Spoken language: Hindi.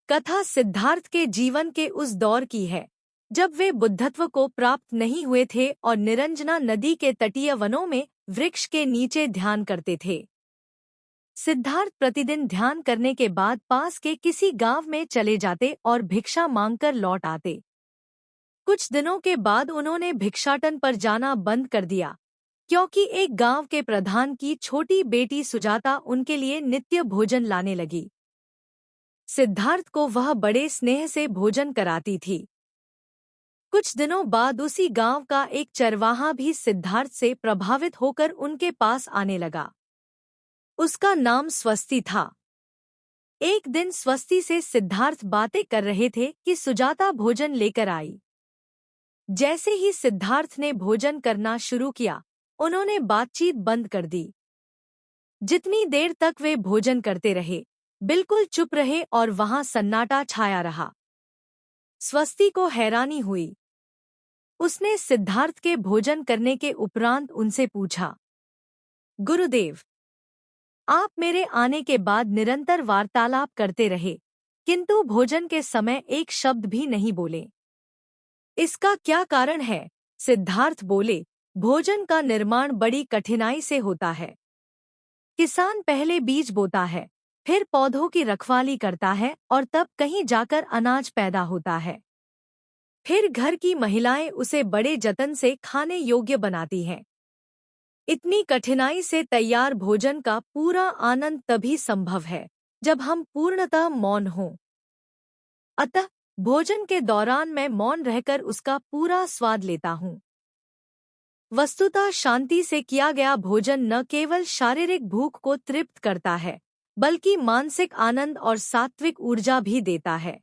कथा सिद्धार्थ के जीवन के उस दौर की है जब वे बुद्धत्व को प्राप्त नहीं हुए थे और निरंजना नदी के तटीय वनों में वृक्ष के नीचे ध्यान करते थे। सिद्धार्थ प्रतिदिन ध्यान करने के बाद पास के किसी गांव में चले जाते और भिक्षा मांगकर लौट आते। कुछ दिनों के बाद उन्होंने भिक्षाटन पर जाना बंद कर दिया, क्योंकि एक गांव के प्रधान की छोटी बेटी सुजाता उनके लिए नित्य भोजन लाने लगी। सिद्धार्थ को वह बड़े स्नेह से भोजन कराती थी। कुछ दिनों बाद उसी गांव का एक चरवाहा भी सिद्धार्थ से प्रभावित होकर उनके पास आने लगा। उसका नाम स्वस्ति था। एक दिन स्वस्ति से सिद्धार्थ बातें कर रहे थे कि सुजाता भोजन लेकर आई। जैसे ही सिद्धार्थ ने भोजन करना शुरू किया, उन्होंने बातचीत बंद कर दी। जितनी देर तक वे भोजन करते रहे, बिल्कुल चुप रहे और वहां सन्नाटा छाया रहा। स्वस्ति को हैरानी हुई। उसने सिद्धार्थ के भोजन करने के उपरांत उनसे पूछा, गुरुदेव, आप मेरे आने के बाद निरंतर वार्तालाप करते रहे, किंतु भोजन के समय एक शब्द भी नहीं बोले। इसका क्या कारण है? सिद्धार्थ बोले, भोजन का निर्माण बड़ी कठिनाई से होता है। किसान पहले बीज बोता है, फिर पौधों की रखवाली करता है और तब कहीं जाकर अनाज पैदा होता है। फिर घर की महिलाएं उसे बड़े जतन से खाने योग्य बनाती हैं। इतनी कठिनाई से तैयार भोजन का पूरा आनंद तभी संभव है जब हम पूर्णतः मौन हों। अतः भोजन के दौरान मैं मौन रहकर उसका पूरा स्वाद लेता हूँ। वस्तुतः शांति से किया गया भोजन न केवल शारीरिक भूख को तृप्त करता है, बल्कि मानसिक आनंद और सात्विक ऊर्जा भी देता है।